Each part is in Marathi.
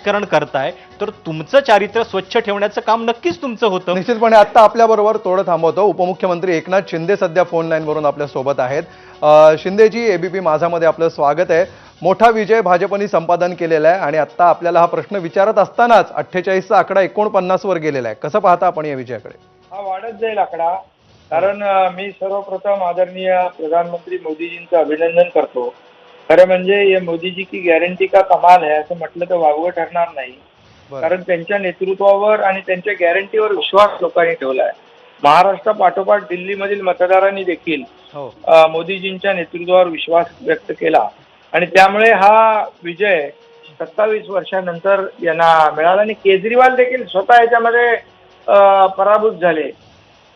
राजकारण करताय तर तुमचं चारित्र्य स्वच्छ ठेवण्याचं काम नक्कीच तुमचं होतं. निश्चितपणे आता आपल्या बरोबर थोडं थांबवतो. उपमुख्यमंत्री एकनाथ शिंदे सध्या फोन लाईन वरून आपल्या सोबत आहेत. शिंदेजी, एबीपी माझामध्ये आपलं स्वागत आहे. मोठा विजय भाजपने संपादन केलेला आहे आणि आता आपल्याला हा प्रश्न विचारत असतानाच 48चा आकडा 49 वर गेलेला आहे. कसं पाहता आपण या विजयाकडे? हा वाढत जाईल आकडा, कारण मी सर्वप्रथम आदरणीय प्रधानमंत्री मोदीजींचं अभिनंदन करतो. खरं म्हणजे ये मोदीजी की गॅरंटी का कमाल है असं म्हटलं तर वावगं ठरणार नाही. कारण त्यांच्या नेतृत्वावर आणि त्यांच्या गॅरंटीवर विश्वास लोकांनी ठेवला आहे. महाराष्ट्रापाठोपाठ दिल्लीमधील मतदारांनी देखील मोदीजींच्या नेतृत्वावर विश्वास व्यक्त केला आणि त्यामुळे हा विजय 27 वर्षानंतर यांना मिळाला. आणि केजरीवाल देखील स्वतः याच्यामध्ये पराभूत झाले,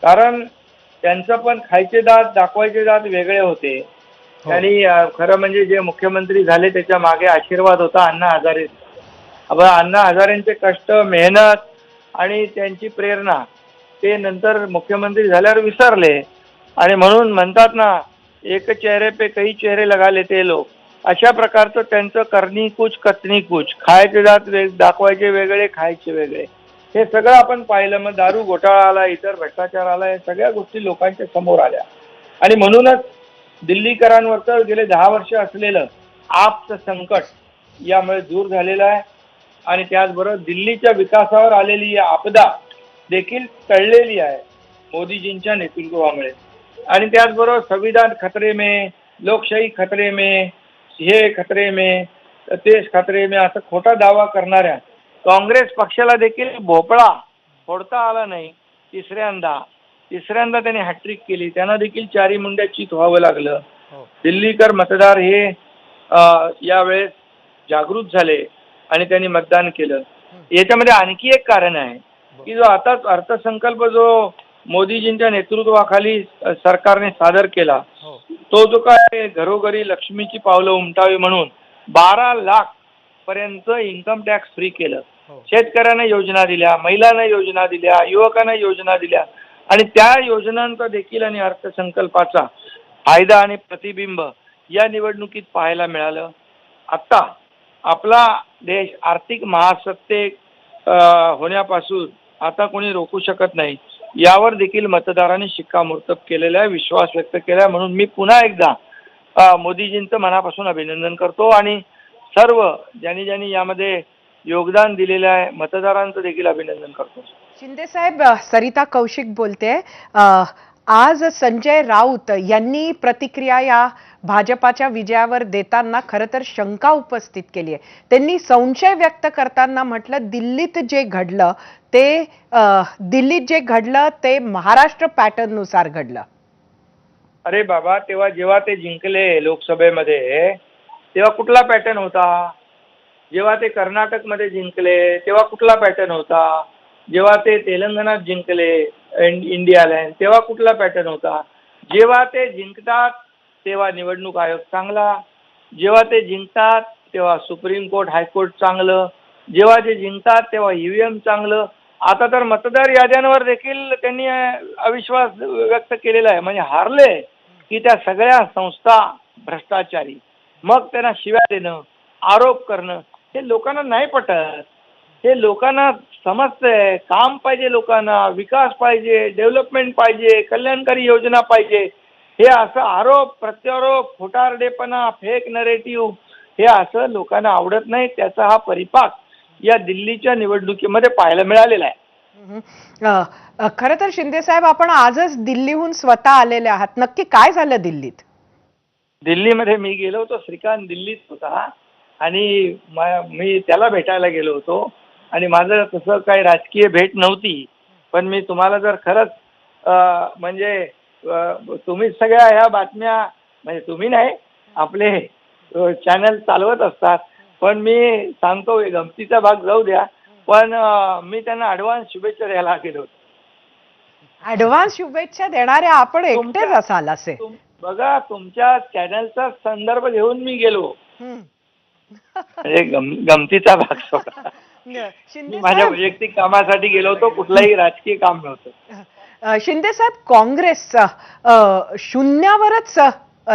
कारण त्यांचं पण खायचे दात दाखवायचे दात वेगळे होते. त्यांनी खरं म्हणजे जे मुख्यमंत्री झाले त्याच्या मागे आशीर्वाद होता अण्णा हजारे. अण्णा हजारेंचे कष्ट, मेहनत आणि त्यांची प्रेरणा ते नंतर मुख्यमंत्री झाल्यावर विसरले. आणि म्हणून म्हणतात ना, एक चेहरे पे कई चेहरे लगा लेते लोक, अशा प्रकारचं त्यांचं करनी कुछ कतनी कुछ, खायचे दात दाखवायचे वेगळे, खायचे वेगळे, हे सगळं आपण पाहिलं. मग दारू घोटाळा आला, इतर भ्रष्टाचार आला, या सगळ्या गोष्टी लोकांच्या समोर आल्या. आणि म्हणूनच दिल्लीकरांवरचं गेले 10 वर्ष असलेलं आपचं संकट यामुळे दूर झालेलं आहे. आणि त्याचबरोबर दिल्लीच्या विकासावर आलेली या आपदा देखील टळलेली आहे मोदीजींच्या नेतृत्वामुळे. आणि त्याचबरोबर संविधान खतरे में, लोकशाही खतरे में, हे खतरे में, देश खतरे में असं खोटा दावा करणाऱ्या काँग्रेस पक्षाला देखील भोपळा फोडता आला नाही. तिसऱ्यांदा त्यांनी हॅट्रिक केली. त्यांना देखील चारी मुंड्या चित व्हावं लागलं. दिल्लीकर मतदार हे यावेळेस जागृत झाले आणि त्यांनी मतदान केलं. याच्यामध्ये आणखी एक कारण आहे की जो आता अर्थसंकल्प जो मोदीजींच्या नेतृत्वाखाली सरकारने सादर केला, तो जो काय घरोघरी लक्ष्मीची पावलं उमटावी म्हणून 12 लाख पर्यंत इन्कम टॅक्स फ्री केलं. शेतकऱ्यांना योजना दिल्या, महिलांना योजना दिल्या, युवकांना योजना दिल्या. आणि त्या योजनांचा देखील आणि अर्थसंकल्पाचा फायदा आणि प्रतिबिंब या निवडणुकीत पाहायला मिळालं. आता आपला देश आर्थिक महासत्तेक होण्यापासून आता कोणी रोखू शकत नाही, यावर देखील मतदारांनी शिक्कामोर्तब केलेला आहे, विश्वास व्यक्त केला आहे. म्हणून मी पुन्हा एकदा मोदीजींचं मनापासून अभिनंदन करतो आणि सर्व ज्यांनी यामध्ये योगदान दिलेलं आहे मतदारांचं देखील अभिनंदन करतो. शिंदे साहेब, सरिता कौशिक बोलते. आज संजय राऊत यांनी प्रतिक्रिया या भाजपाच्या विजयावर देताना खरं तर शंका उपस्थित केली आहे. त्यांनी संशय व्यक्त करताना म्हटलं, दिल्लीत जे घडलं ते महाराष्ट्र पॅटर्न नुसार घडलं. अरे बाबा, जेव्हा ते जिंकले लोकसभेमध्ये तेव्हा कुठला पॅटर्न होता? जेव्हा ते कर्नाटकमध्ये जिंकले तेव्हा कुठला पॅटर्न होता? जेव्हा ते तेलंगणात जिंकले इंडियाला तेव्हा कुठला पॅटर्न होता? जेव्हा ते जिंकतात तेव्हा निवडणूक आयोग चांगला, जेव्हा ते जिंकतात तेव्हा सुप्रीम कोर्ट, हायकोर्ट चांगलं, जेव्हा ते जिंकतात तेव्हा ईव्हीएम चांगलं. आता तर मतदार याद्यांवर देखील त्यांनी अविश्वास व्यक्त केलेला आहे. म्हणजे हारले की त्या सगळ्या संस्था भ्रष्टाचारी, मग त्यांना शिव्या देणं, आरोप करणं, हे लोकांना नाही पटत. हे लोकांना समजतंय, काम पाहिजे, लोकांना विकास पाहिजे, डेव्हलपमेंट पाहिजे, कल्याणकारी योजना पाहिजे. हे असं आरोप प्रत्यारोप, खोटारडेपणा, फेक नरेटिव्ह, हे असं लोकांना आवडत नाही. त्याचा हा परिपाक या दिल्लीच्या निवडणुकीमध्ये पाहायला मिळालेला आहे. खरं तर शिंदे साहेब, आपण आजच दिल्लीहून स्वतः आलेले आहात. नक्की काय झालं दिल्लीत? दिल्लीमध्ये मी गेलो होतो. श्रीकांत दिल्लीत होता आणि मी त्याला भेटायला गेलो होतो. आणि माझं तसं काही राजकीय भेट नव्हती, पण मी तुम्हाला जर खरंच म्हणजे तुम्ही सगळ्या ह्या बातम्या, म्हणजे तुम्ही नाही, आपले चॅनल चालवत असतात, पण मी सांगतो गमतीचा भाग जाऊ द्या, पण मी त्यांना ॲडव्हान्स शुभेच्छा द्यायला गेलो होतो. ॲडव्हान्स शुभेच्छा देणाऱ्या आपण एकटेच असाल असे? बघा, तुमच्या चॅनलचा संदर्भ घेऊन मी गेलो. म्हणजे गमतीचा भाग सोडा, माझ्या वैयक्तिक कामासाठी गेलो होतो, कुठलाही राजकीय काम नव्हतं. शिंदे साहेब, काँग्रेस शून्यावरच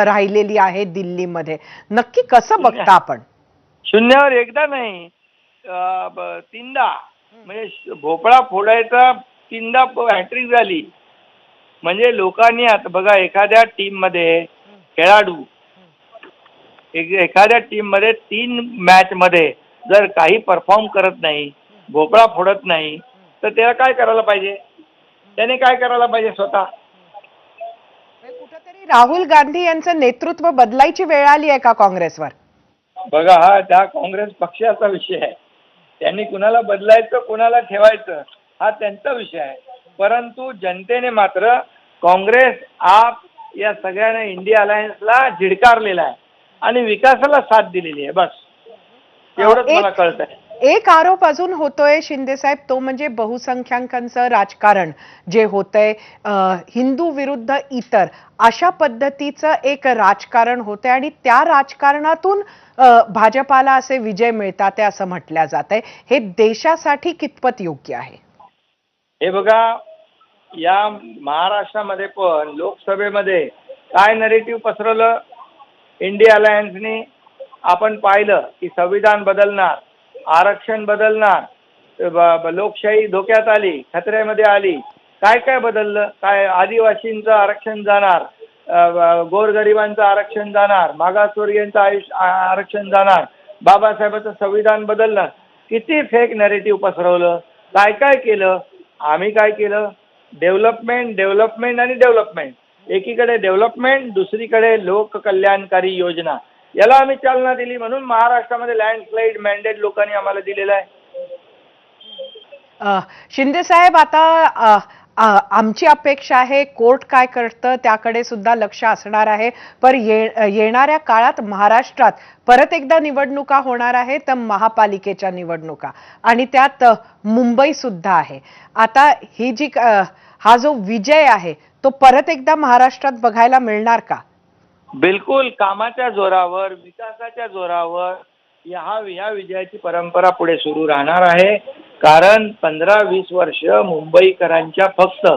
राहिलेली आहे दिल्लीमध्ये. नक्की कसं बघता आपण? शून्यावर एकदा नाही, तीनदा म्हणजे भोपळा फोडायचा 3दा हॅट्रिक झाली. म्हणजे लोकांनी आता बघा एखाद्या टीम मध्ये खेळाडू एखाद्या टीम मध्ये 3 मॅच मध्ये जर काही परफॉर्म करत नाही, भोपळा फोडत नाही, तर त्याला काय करायला पाहिजे? त्याने काय करायला पाहिजे स्वतः? कुठेतरी राहुल गांधी यांचं नेतृत्व बदलायची वेळ आली आहे का काँग्रेसवर? बघा हा त्या काँग्रेस पक्षाचा विषय आहे. त्यांनी कुणाला बदलायचं कुणाला ठेवायचं हा त्यांचा विषय आहे. परंतु जनतेने मात्र काँग्रेस आप या सगळ्यांना इंडिया अलायन्सला झिडकारलेला आहे आणि विकासाला साथ दिलेली आहे. बस एवढंच मला कळतंय. एक आरोप अजून होतोय शिंदे साहेब, तो म्हणजे बहुसंख्याकांचं राजकारण जे होतंय, हिंदू विरुद्ध इतर अशा पद्धतीचं एक राजकारण होतंय आणि त्या राजकारणातून भाजपाला असे विजय मिळतात असं म्हटलं जातंय. हे देशासाठी कितपत योग्य आहे? हे बघा या महाराष्ट्रामध्ये पण लोकसभेमध्ये काय नरेटिव्ह पसरवलं इंडिया अलायन्सने? आपण पाहिलं की संविधान बदलणार, आरक्षण बदलणार, लोकशाही धोक्यात आली, खतऱ्यामध्ये आली. काय काय बदललं? काय आदिवासींचं आरक्षण जाणार, गोरगरिबांचं आरक्षण जाणार, मागासवर्गीयांचं आरक्षण जाणार, बाबासाहेबांचं संविधान बदलणार. किती फेक नरेटिव्ह पसरवलं, काय काय केलं? आम्ही काय केलं? डेव्हलपमेंट डेव्हलपमेंट आणि डेव्हलपमेंट. एकीकडे डेव्हलपमेंट, दुसरीकडे लोककल्याणकारी योजना, याला आम्ही चालना दिली. म्हणून महाराष्ट्रामध्ये लँडस्लाईड मॅन्डेट लोकांनी आम्हाला दिलेला आहे. शिंदे साहेब, आता आमची अपेक्षा आहे कोर्ट काय करतं त्याकडे सुद्धा लक्ष असणार आहे. पण येणाऱ्या काळात महाराष्ट्रात परत एकदा निवडणुका होणार आहेत, महापालिकेच्या निवडणुका, आणि त्यात मुंबई सुद्धा आहे. आता ही जी हा जो विजय आहे तो परत एकदा महाराष्ट्रात बघायला मिळणार का? बिलकुल. कामाच्या जोरावर, विकासाच्या जोरावर या विजयाची परंपरा पुढे सुरू राहणार आहे. कारण 15-20 वर्ष मुंबईकरांच्या फक्त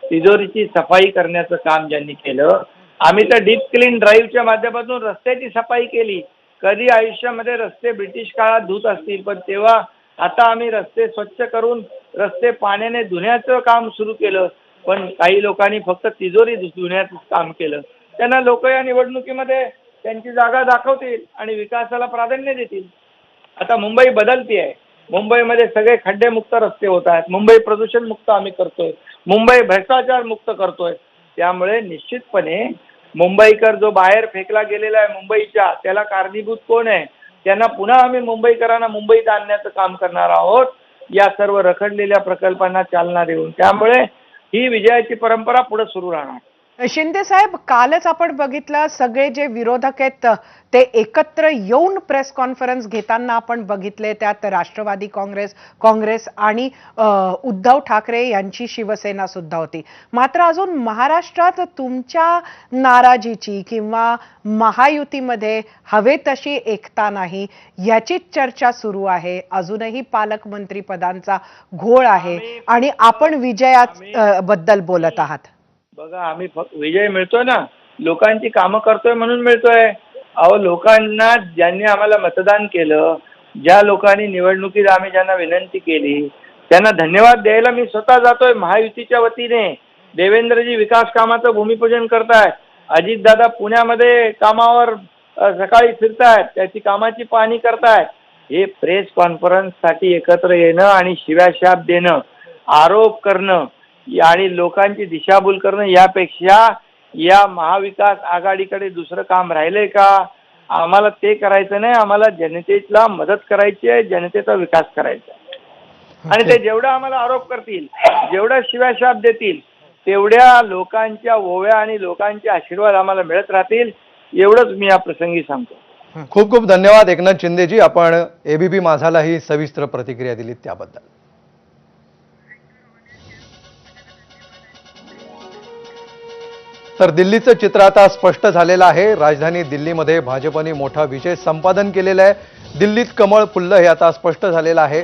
तिजोरीची सफाई करण्याचं काम ज्यांनी केलं, आम्ही तर डीप क्लीन ड्राईव्हच्या माध्यमातून रस्त्याची सफाई केली. कधी आयुष्यामध्ये रस्ते ब्रिटिश काळात धुत असतील, पण तेव्हा आता आम्ही रस्ते स्वच्छ करून रस्ते पाण्याने धुण्याचं काम सुरू केलं. पण काही लोकांनी फक्त तिजोरी धुण्याचं काम केलं. त्यांना लोक या निवडणुकीमध्ये त्यांची जागा दाखवतील आणि विकासाला प्राधान्य देतील. आता मुंबई बदलती आहे. मुंबईमध्ये सगळे खड्डेमुक्त रस्ते होत आहेत. मुंबई प्रदूषण मुक्त आम्ही करतोय. मुंबई भ्रष्टाचार मुक्त करतोय. त्यामुळे निश्चितपणे मुंबईकर जो बाहेर फेकला गेलेला आहे मुंबईच्या, त्याला कारणीभूत कोण आहे? त्यांना पुन्हा आम्ही मुंबईकरांना मुंबईत आणण्याचं काम करणार आहोत, या सर्व रखडलेल्या प्रकल्पांना चालना देऊन. त्यामुळे ही विजयाची परंपरा पुढे सुरू राहणार. शिंदे साहेब, कालच आपण बघितलं सगळे जे विरोधक आहेत ते एकत्र येऊन प्रेस कॉन्फरन्स घेताना आपण बघितले. त्यात राष्ट्रवादी काँग्रेस आणि उद्धव ठाकरे यांची शिवसेना सुद्धा होती. मात्र अजून महाराष्ट्रात तुमच्या नाराजीची किंवा महायुतीमध्ये हवे तशी एकता नाही याचीच चर्चा सुरू आहे. अजूनही पालकमंत्री पदांचा घोळ आहे आणि आपण विजयाबद्दल बोलत आहात. बघा, आम्ही फक्त विजय मिळतोय ना, लोकांची कामं करतोय म्हणून मिळतोय. अहो, लोकांना ज्यांनी आम्हाला मतदान केलं, ज्या लोकांनी निवडणुकीत आम्ही ज्यांना विनंती केली, त्यांना धन्यवाद द्यायला मी स्वतः जातोय महायुतीच्या वतीने. देवेंद्रजी विकास कामाचं भूमिपूजन करतायत. अजितदादा पुण्यामध्ये कामावर सकाळी फिरतायत, त्याची कामाची पाहणी करतायत. हे प्रेस कॉन्फरन्ससाठी एकत्र येणं आणि शिव्याशाप देणं, आरोप करणं आणि लोकांची दिशाभूल करणं यापेक्षा या महाविकास आघाडीकडे दुसरं काम राहिलंय का? आम्हाला ते करायचं नाही. आम्हाला जनतेला मदत करायची आहे, जनतेचा विकास करायचा आहे. आणि ते जेवढा आम्हाला आरोप करतील, जेवढा शिव्याशाप देतील, तेवढ्या लोकांच्या ओव्या आणि लोकांचे आशीर्वाद आम्हाला मिळत राहतील. एवढंच मी या प्रसंगी सांगतो. खूप खूप धन्यवाद एकनाथ शिंदेजी. आपण एबीपी माझाला ही सविस्तर प्रतिक्रिया दिलीत त्याबद्दल. तर दिल्लीचं चित्र आता स्पष्ट झालेलं आहे. राजधानी दिल्लीमध्ये भाजपने मोठा विजय संपादन केलेला आहे. दिल्लीत कमळ फुललं हे आता स्पष्ट झालेलं आहे.